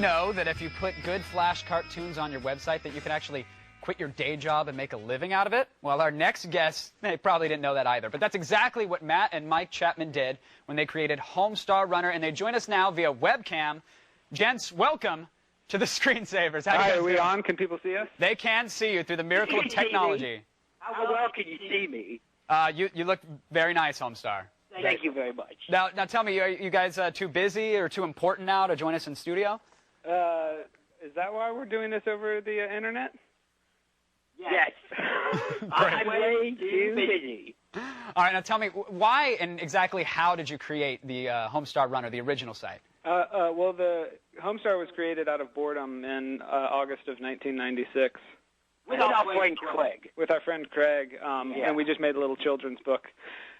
know that if you put good Flash cartoons on your website that you can actually quit your day job and make a living out of it? Well, our next guest, they probably didn't know that either, but that's exactly what Matt and Mike Chapman did when they created HomeStarRunner, and they join us now via webcam. Gents, welcome to the Screensavers. Hi, are we on? Can people see us? They can see you through the miracle of technology. How well can you see me? You look very nice, Homestar. Thank you very much. Now tell me, are you guys too busy or too important now to join us in studio? Is that why we're doing this over the internet? Yes. I'm way too busy. All right, now tell me, why and exactly how did you create the HomeStarRunner, the original site? Well, the HomeStar was created out of boredom in August of 1996. With our friend Craig. With our friend Craig, and we just made a little children's book.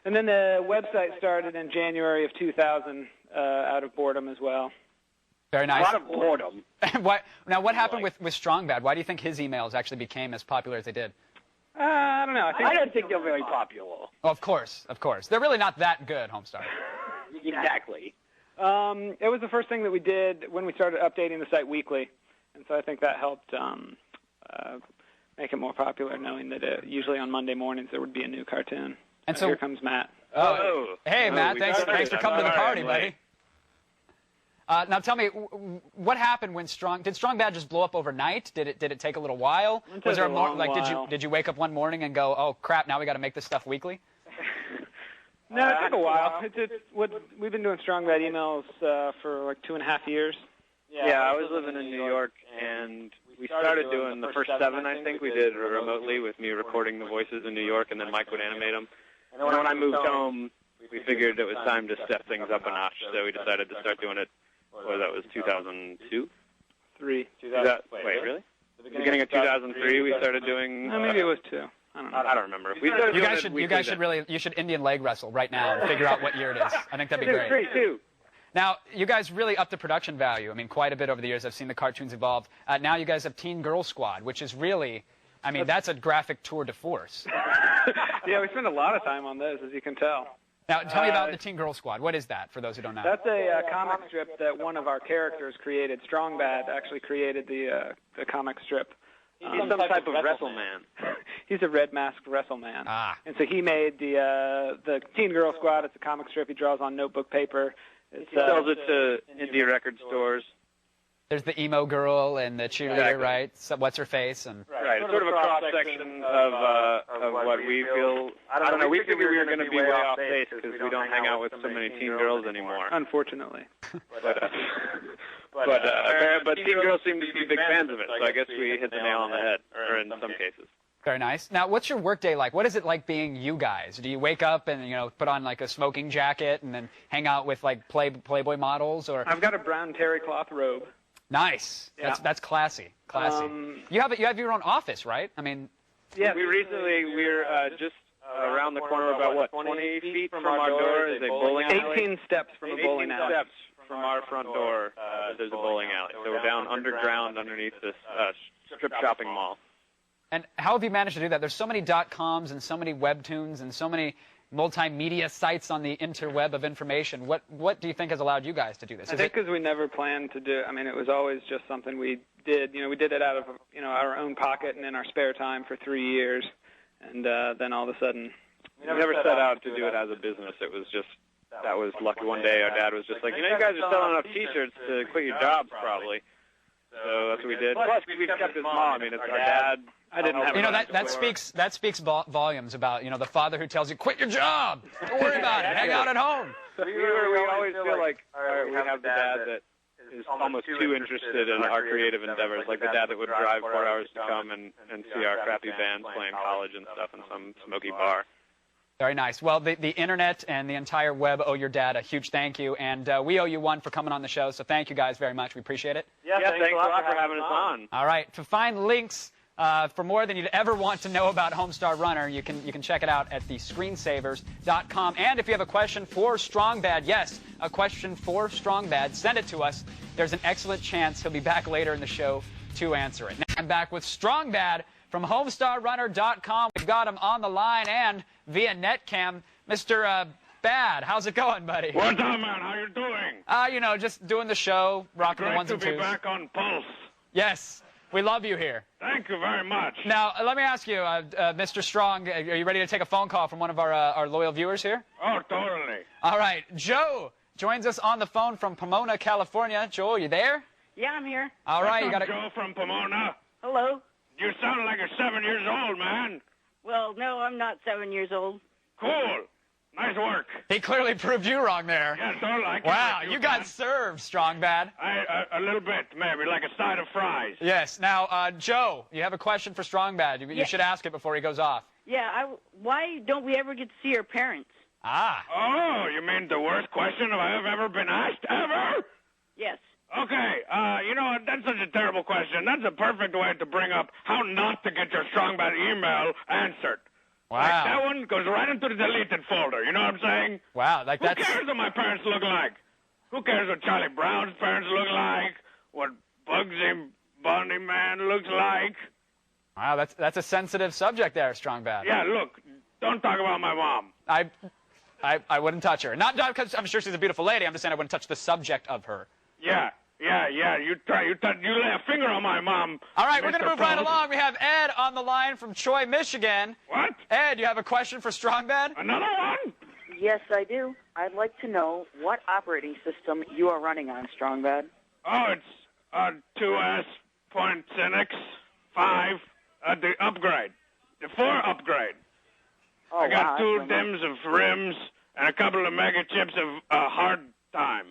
And then the website started in January of 2000 out of boredom as well. Very nice. A lot of boredom. What happened with Strong Bad? Why do you think his emails actually became as popular as they did? I don't know. I don't think they're very popular. Oh, of course. They're really not that good, Homestar. Exactly. It was the first thing that we did when we started updating the site weekly, and so I think that helped make it more popular, knowing that usually on Monday mornings there would be a new cartoon. And so here comes Matt. Oh, hey, Matt, thanks for coming to the party, buddy. Now tell me, what happened when did Strong Bad just blow up overnight? Did it take a little while? Was there did you wake up one morning and go, oh crap, now we got to make this stuff weekly? No, it took a while. We've been doing Strong Bad emails for like 2.5 years. Yeah, I was living in New York, and we started doing the first 7, I think, we did remotely with me recording the voices in New York, and then Mike would animate them. And then when I moved home, we figured it was time to step things up a notch, so we decided to start doing it, that was 2002? 3. Wait, really? The beginning of 2003 we started doing... maybe it was 2. I don't remember. You guys should Indian leg wrestle right now and figure out what year it is. I think that'd be great. 3, 2. Now, you guys really upped the production value. I mean, quite a bit over the years. I've seen the cartoons evolve. Now you guys have Teen Girl Squad, which is really, I mean, that's a graphic tour de force. Yeah, we spend a lot of time on those, as you can tell. Now, tell me about the Teen Girl Squad. What is that, for those who don't know? That's a comic strip that one of our characters created. Strong Bad actually created the comic strip. He's some type of WrestleMan. He's a red masked WrestleMan. And so he made the Teen Girl Squad. It's a comic strip he draws on notebook paper. He sells it to indie record stores. There's the emo girl and the cheerleader, right? So, what's her face? And right, it's sort of a cross-section of what we feel. I don't know, we figured we were going to be way off base because we don't hang out with so many teen girls anymore. Unfortunately. But teen girls seem to be big fans of it, so I guess we hit the nail on the head, or in some cases. Very nice. Now, what's your workday like? What is it like being you guys? Do you wake up and, put on like a smoking jacket and then hang out with like Playboy models? Or I've got a brown terry cloth robe. Nice. Yeah. That's classy. Classy. You have your own office, right? I mean, yeah. We're just around the corner, about 20 feet from our door is a bowling alley. 18 steps from a bowling alley. 18 steps from our front door, there's a bowling alley. So we're down underground underneath this strip shopping mall. And how have you managed to do that? There's so many .coms and so many webtoons and so many multimedia sites on the interweb of information. What do you think has allowed you guys to do this? I think because we never planned to do it. I mean, it was always just something we did. We did it out of our own pocket and in our spare time for 3 years. And then all of a sudden, we never set out to do it as a business. It was just, that was lucky. One day our dad was just like, you guys are selling enough T-shirts to quit your jobs probably. So that's what we did. Plus, we've kept his mom. I mean, it's our dad. I didn't have that speaks volumes about the father who tells you quit your job, don't worry about it, hang out at home. We always feel like we have the dad that is almost too interested in our creative endeavors, like the dad that would drive 4 hours to come and see our crappy bands playing college and stuff in some smoky bar. Very nice. Well, the internet and the entire web owe your dad a huge thank you, and we owe you one for coming on the show. So thank you guys very much. We appreciate it. Yeah, thanks a lot for having us on. All right. To find links for more than you'd ever want to know about HomeStarRunner, you can check it out at thescreensavers.com. And if you have a question for Strong Bad, yes, a question for Strong Bad, send it to us. There's an excellent chance he'll be back later in the show to answer it. Now I'm back with Strong Bad from HomeStarRunner.com. We've got him on the line and via netcam. Mr. Bad. How's it going, buddy? What's up, man? How you doing? You know, just doing the show, rocking the ones and twos. Great to be back on Pulse. Yes, we love you here. Thank you very much. Now, let me ask you, Mr. Strong, are you ready to take a phone call from one of our loyal viewers here? Oh, totally. All right, Joe joins us on the phone from Pomona, California. Joe, are you there? Yeah, I'm here. All right, you got to Joe from Pomona. Hello. You sound like you're 7 years old, man. Well, no, I'm not 7 years old. Cool. Nice work. He clearly proved you wrong there. Yeah, totally. Wow, you got served, Strong Bad. A little bit, maybe, like a side of fries. Yes. Now, Joe, you have a question for Strong Bad. You should ask it before he goes off. Yeah, why don't we ever get to see our parents? Ah. Oh, you mean the worst question I've ever been asked, ever? Yes. Okay, you know, that's such a terrible question. That's a perfect way to bring up how not to get your Strong Bad email answered. Wow. Like, that one goes right into the deleted folder, you know what I'm saying? Wow, like that's... Who cares what my parents look like? Who cares what Charlie Brown's parents look like? What Bugsy Bunny Man looks like? Wow, that's a sensitive subject there, Strong Bad. Yeah, look, don't talk about my mom. I wouldn't touch her. Not because I'm sure she's a beautiful lady. I'm just saying I wouldn't touch the subject of her. Yeah. You lay a finger on my mom. All right, we're Mr. going to move right along. We have Ed on the line from Troy, Michigan. What? Ed, you have a question for Strong Bad? Another one? Yes, I do. I'd like to know what operating system you are running on, Strong Bad. Oh, it's 2S.Linux 5, the upgrade, the 4 upgrade. Oh, I got wow, 2 DIMMs of RIMs and a couple of mega chips of hard time.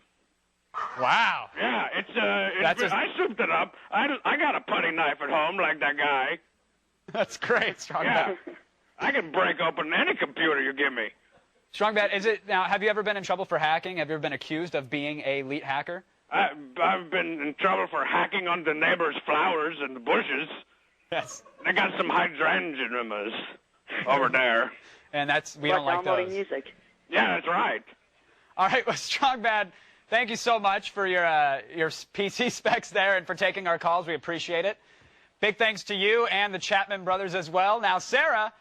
Wow. Yeah, I souped it up. I got a putty knife at home like that guy. That's great, Strong Yeah. Bad. I can break open any computer you give me. Strong Bad, have you ever been in trouble for hacking? Have you ever been accused of being a elite hacker? I've been in trouble for hacking on the neighbor's flowers and the bushes. Yes. They got some hydrangeas over there. And we don't like downloading those. music. Yeah, that's right. All right, well, Strong Bad, thank you so much for your PC specs there and for taking our calls. We appreciate it. Big thanks to you and the Chapman brothers as well. Now, Sarah